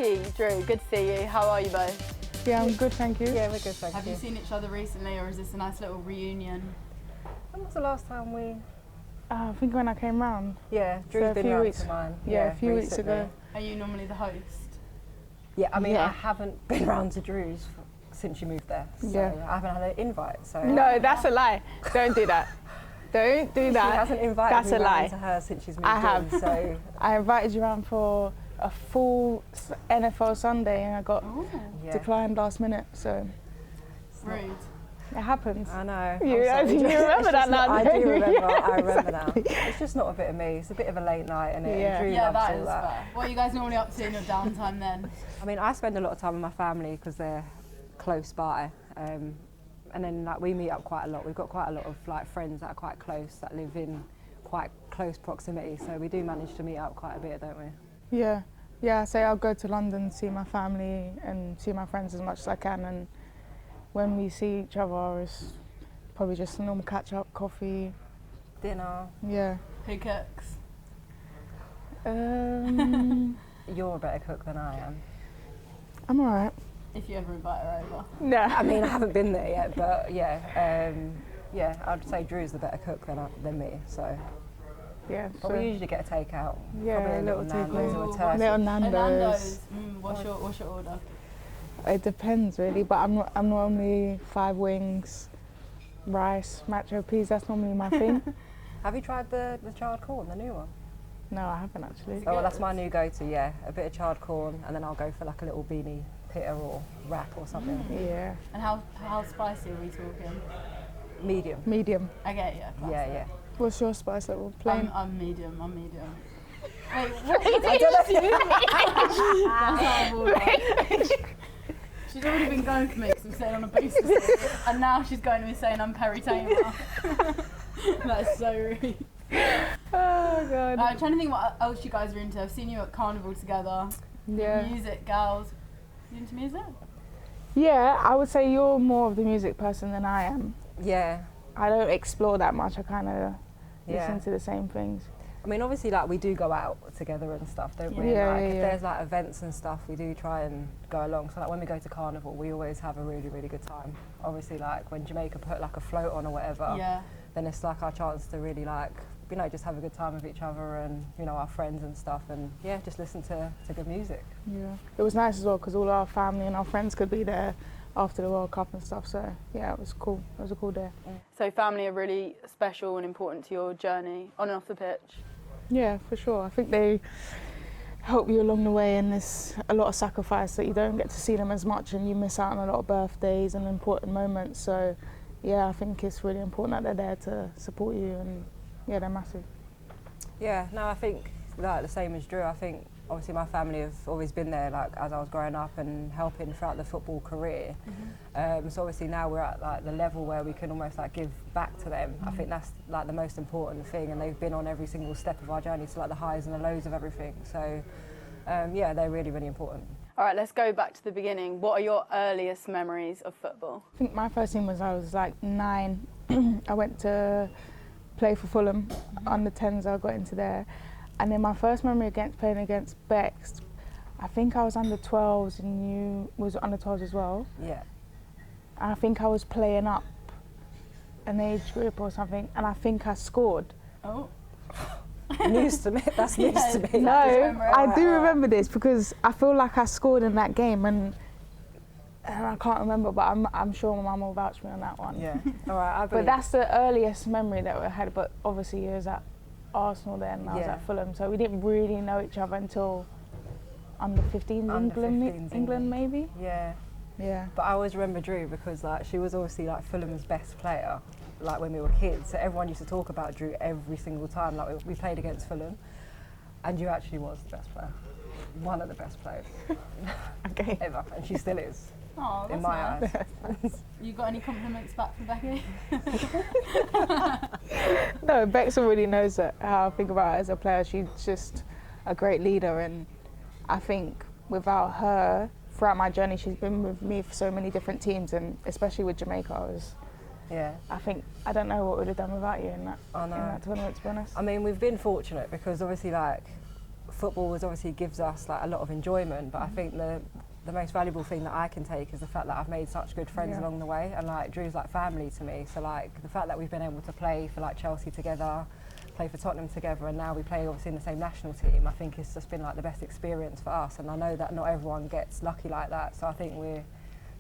Becky, Drew, good to see you. How are you both? Yeah, I'm good, thank you. Yeah, we're good, thank you. Have you seen each other recently, or is this a nice little reunion? When was the last time we... I think when I came round. Yeah, Drew's been round to mine. Yeah, a few recently. weeks ago. Are you normally the host? Yeah, I mean, Yeah. I haven't been round to Drew's since you moved there, so Yeah. I haven't had an invite, so... No, that's a lie. Don't do that. Don't do that. She hasn't invited That's me a lie. round to her since she's moved I have. in, so... I invited you around for a full NFL Sunday and I got Yeah. declined last minute, so Rude. it happens. I know. You I'm sorry. you remember It's that just now, not- I don't do you? remember, Yeah, I remember exactly. now. It's just not a bit of me, it's a bit of a late night, and Yeah. Drew Yeah, loves that all is that. fair. What are you guys normally up to in your downtime then? I mean, I spend a lot of time with my family because they're close by, and then like we meet up quite a lot. We've got quite a lot of like friends that are quite close that live in quite close proximity, so we do manage to meet up quite a bit, don't we? Yeah. Yeah, so I'll go to London, see my family and see my friends as much as I can, and when we see each other it's probably just a normal catch up, coffee. Dinner. Yeah. Who cooks? You're a better cook than I am. I'm alright. If you ever invite her over. No. I mean, I haven't been there yet, but yeah, I'd say Drew's the better cook than me. So, Yeah, but so we usually get a takeout. Yeah, Probably a little Nando's or a takeaway. turkey. little Nando's. Nando's. What's your order? It depends really, but I'm normally 5 wings, rice, macho peas. That's normally my thing. Have you tried the charred corn, the new one? No, I haven't actually. Oh, well, that's my new go-to. Yeah, a bit of charred corn, and then I'll go for like a little beanie pita or wrap or something. Yeah, And how spicy are we talking? Medium. medium. Okay, yeah. Classic. Yeah. What's your spice level? Plain. I'm medium. Wait, what? I don't know. That's horrible. She's already been going for me because I'm sitting on a booster seat, and now she's going to me saying I'm Perry Tamer. That's so rude. Oh god. I'm trying to think what else you guys are into. I've seen you at Carnival together. Yeah. Music, girls. You into music? Yeah, I would say you're more of the music person than I am. Yeah. I don't explore that much. I kind of Yeah. listen to the same things. I mean, obviously, like we do go out together and stuff, don't we? Yeah, And, like, yeah, if yeah. there's like events and stuff, we do try and go along. So like when we go to Carnival, we always have a really, really good time. Obviously, like when Jamaica put like a float on or whatever, Yeah. then it's like our chance to really like, you know, just have a good time with each other and, you know, our friends and stuff, and yeah, just listen to good music. Yeah. It was nice as well because all our family and our friends could be there after the World Cup and stuff. So yeah, it was cool. It was a cool day. So family are really special and important to your journey on and off the pitch. Yeah, for sure. I think they help you along the way, and there's a lot of sacrifice that you don't get to see them as much, and you miss out on a lot of birthdays and important moments. So yeah, I think it's really important that they're there to support you, and yeah, they're massive. Yeah, no, I think like the same as Drew. I think obviously my family have always been there, like as I was growing up and helping throughout the football career. So obviously now we're at like the level where we can almost like give back to them. I think that's like the most important thing, and they've been on every single step of our journey, so like the highs and the lows of everything. So yeah, they're really, really important. All right, let's go back to the beginning. What are your earliest memories of football? I think my first team was I was like 9. I went to play for Fulham, under 10s. I got into there, and then my first memory against playing against Bex, I think I was under 12s and you was under 12s as well. Yeah. And I think I was playing up an age group or something, and I think I scored. Oh. News to me. That's news to me. No, remember it? I do remember this because I feel like I scored in that game, and I can't remember, but I'm sure my mum will vouch for me on that one. Yeah. All right. I But believe. that's the earliest memory that we had. But obviously, it was at Arsenal then, and I was Yeah. at Fulham, so we didn't really know each other until under 15s Under 15s England maybe. Yeah. Yeah. But I always remember Drew because like she was obviously like Fulham's best player, like when we were kids. So everyone used to talk about Drew every single time. Like we played against Fulham, and you actually was the best player, one of the best players Okay. ever, and she still is Oh, that's in my nice. eyes. You got any compliments back from Becky? No, Bex already knows that how I think about her as a player. She's just a great leader, and I think without her, throughout my journey, she's been with me for so many different teams, and especially with Jamaica, Yeah. I think I don't know what we'd have done without you in that I know. in that tournament, to be honest. I mean, we've been fortunate because obviously like football was obviously gives us like a lot of enjoyment, but I think the most valuable thing that I can take is the fact that I've made such good friends along the way, and like Drew's like family to me. So like the fact that we've been able to play for like Chelsea together, play for Tottenham together, and now we play obviously in the same national team, I think it's just been like the best experience for us, and I know that not everyone gets lucky like that, so I think we're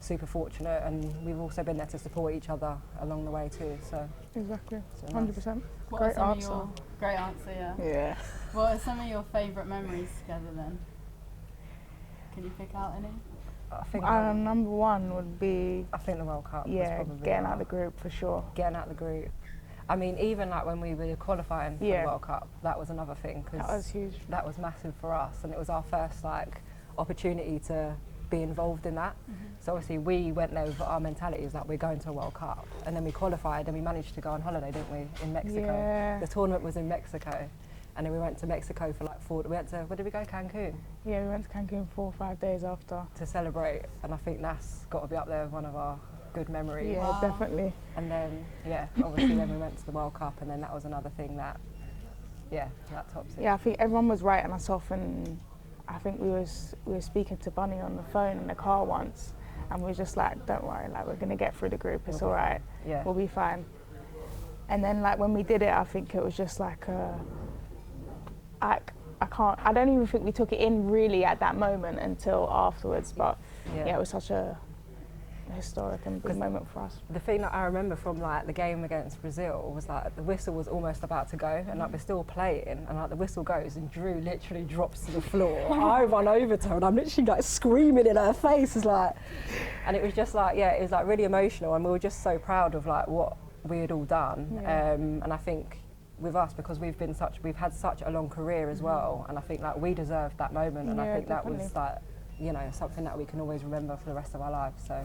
super fortunate, and we've also been there to support each other along the way too. So exactly, so 100%. Great answer. Great answer, yeah. Yeah. What are some of your favourite memories together then? Can you pick out any? I think number one would be, I think the World Cup was yeah, probably getting out of the group for sure. getting out of the group. I mean, even like when we were qualifying for the World Cup, that was another thing, That was huge. that was massive for us, and it was our first like opportunity to be involved in that. So obviously we went there with our mentality is that we're going to a World Cup, and then we qualified and we managed to go on holiday, didn't we, in Mexico. Yeah. The tournament was in Mexico, and then we went to Mexico for like we went to, where did we go, Cancun? Yeah, we went to Cancun 4 or 5 days after. To celebrate, and I think that's got to be up there with one of our good memories. Yeah, definitely. And then, yeah, obviously then we went to the World Cup, and then that was another thing that, that tops it. Yeah, I think everyone was writing us off, and I think we were speaking to Bunny on the phone in the car once, and we were just like, don't worry, like we're gonna get through the group, it's all right, we'll be fine. And then like when we did it, I think it was just like I don't even think we took it in really at that moment until afterwards, but yeah, it was such a historic and big moment for us. The thing that I remember from like the game against Brazil was like the whistle was almost about to go, and like we're still playing, and like the whistle goes and Drew literally drops to the floor. I run over to her and I'm literally like screaming in her face, is like, and it was just like, it was like really emotional, and we were just so proud of like what we had all done. And I think with us, because we've had such a long career as well, and I think like we deserved that moment, and I think definitely. that was like, you know, something that we can always remember for the rest of our lives. So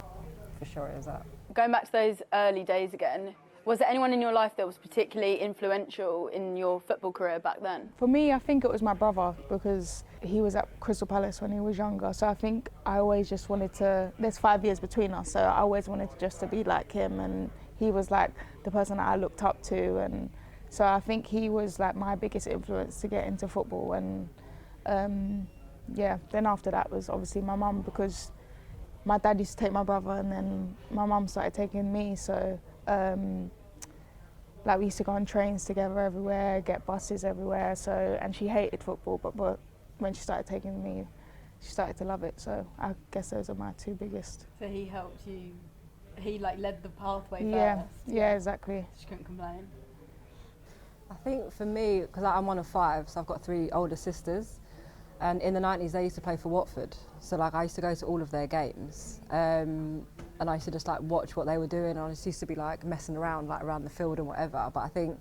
for sure it is that. Going back to those early days again, was there anyone in your life that was particularly influential in your football career back then? For me, I think it was my brother, because he was at Crystal Palace when he was younger, so I think I always just wanted to, there's 5 years between us, so I always wanted just to be like him, and he was like the person that I looked up to, and so I think he was like my biggest influence to get into football. And then after that was obviously my mum, because my dad used to take my brother, and then my mum started taking me, so like we used to go on trains together everywhere, get buses everywhere, so, and she hated football, but when she started taking me, she started to love it, so I guess those are my two biggest. So he helped you, he like led the pathway first? Yeah, exactly. She couldn't complain. I think for me, because I'm one of 5, so I've got 3 older sisters, and in the 90s they used to play for Watford, so like I used to go to all of their games, and I used to just like watch what they were doing, and I just used to be like messing around like around the field and whatever. But I think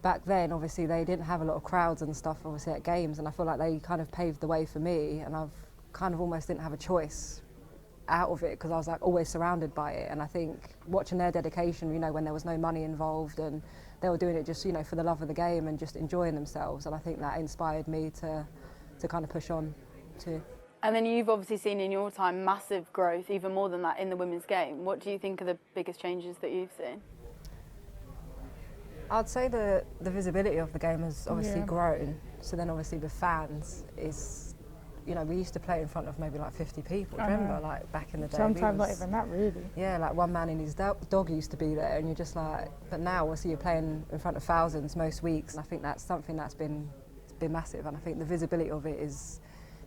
back then obviously they didn't have a lot of crowds and stuff obviously at games, and I feel like they kind of paved the way for me, and I've kind of almost didn't have a choice out of it, because I was like always surrounded by it. And I think watching their dedication, you know, when there was no money involved, and they were doing it just, you know, for the love of the game and just enjoying themselves, and I think that inspired me to kind of push on too. And then you've obviously seen in your time massive growth, even more than that, in the women's game. What do you think are the biggest changes that you've seen? I'd say the visibility of the game has obviously grown, so then obviously the fans is, you know, we used to play in front of maybe like 50 people, do you remember, like back in the day? Sometimes not even that, really. Yeah, like one man and his dog used to be there, and you're just like, but now obviously you're playing in front of thousands most weeks, and I think that's something that's been massive, and I think the visibility of it is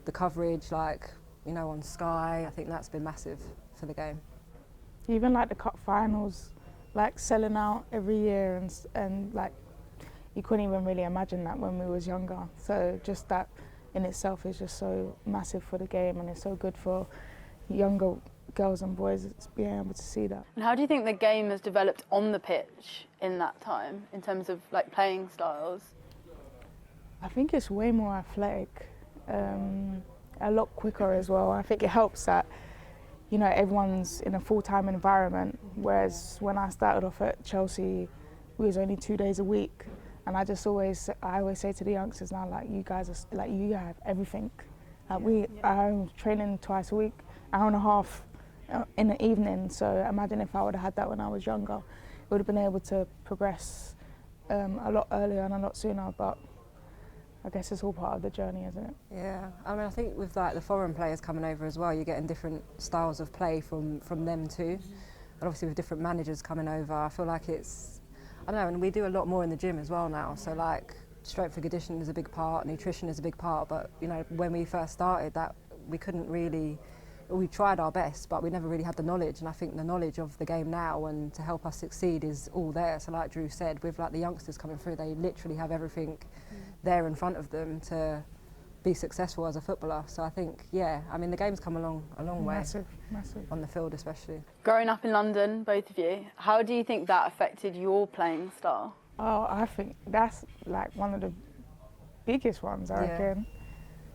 the coverage, like, you know, on Sky. I think that's been massive for the game. Even like the cup finals, like selling out every year, and like you couldn't even really imagine that when we was younger. So just that in itself is just so massive for the game, and it's so good for younger girls and boys being able to see that. And how do you think the game has developed on the pitch in that time, in terms of like playing styles? I think it's way more athletic, a lot quicker as well. I think it helps that, you know, everyone's in a full-time environment, whereas when I started off at Chelsea, we was only 2 days a week, and I always say to the youngsters now, like, you guys are like, you have everything. Like I'm training twice a week, hour and a half in the evening. So imagine if I would have had that when I was younger, would have been able to progress a lot earlier and a lot sooner. But I guess it's all part of the journey, isn't it? Yeah, I mean, I think with like the foreign players coming over as well, you're getting different styles of play from them too. And obviously with different managers coming over, I feel like it's, I don't know, and we do a lot more in the gym as well now. So like strength and conditioning is a big part, nutrition is a big part, but you know, when we first started that, we couldn't really, we tried our best, but we never really had the knowledge. And I think the knowledge of the game now and to help us succeed is all there. So like Drew said, with like the youngsters coming through, they literally have everything there in front of them to be successful as a footballer. So I think, yeah, I mean, the game's come along a long way. Massive. On the field especially. Growing up in London, both of you, how do you think that affected your playing style? Oh, I think that's like one of the biggest ones, I reckon.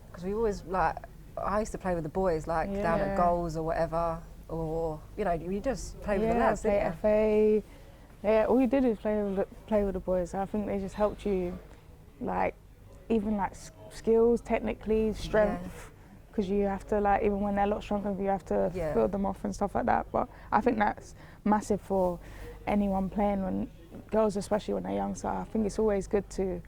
Because we always, like, I used to play with the boys, like down at goals or whatever, or, you know, you just play with the lads, didn't you? FA. Yeah, all you did is play with the boys. I think they just helped you, like, even like skills, technically, strength, because you have to, like, even when they're a lot stronger, you have to build them off and stuff like that. But I think that's massive for anyone playing, when girls, especially when they're young. So I think it's always good to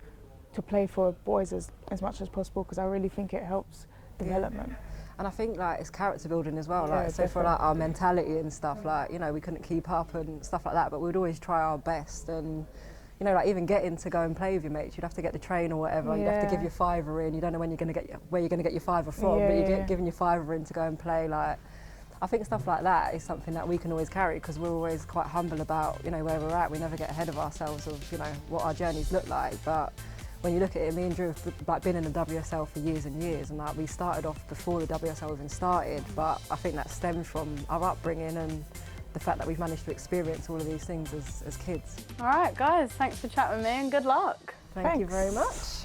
play for boys as much as possible, because I really think it helps development. And I think like it's character building as well, like so for like our mentality and stuff, like, you know, we couldn't keep up and stuff like that, but we'd always try our best. And you know, like even getting to go and play with your mates, you'd have to get the train or whatever, you'd have to give your $5 in, you don't know when you're going to get where you're going to get your $5 from, but you get given your $5 in to go and play. Like, I think stuff like that is something that we can always carry, because we're always quite humble about, you know, where we're at. We never get ahead of ourselves of, you know, what our journeys look like. But when you look at it, me and Drew have like been in the WSL for years and years, and like we started off before the WSL even started. But I think that stems from our upbringing and the fact that we've managed to experience all of these things as kids. All right, guys, thanks for chatting with me and good luck. Thank you very much.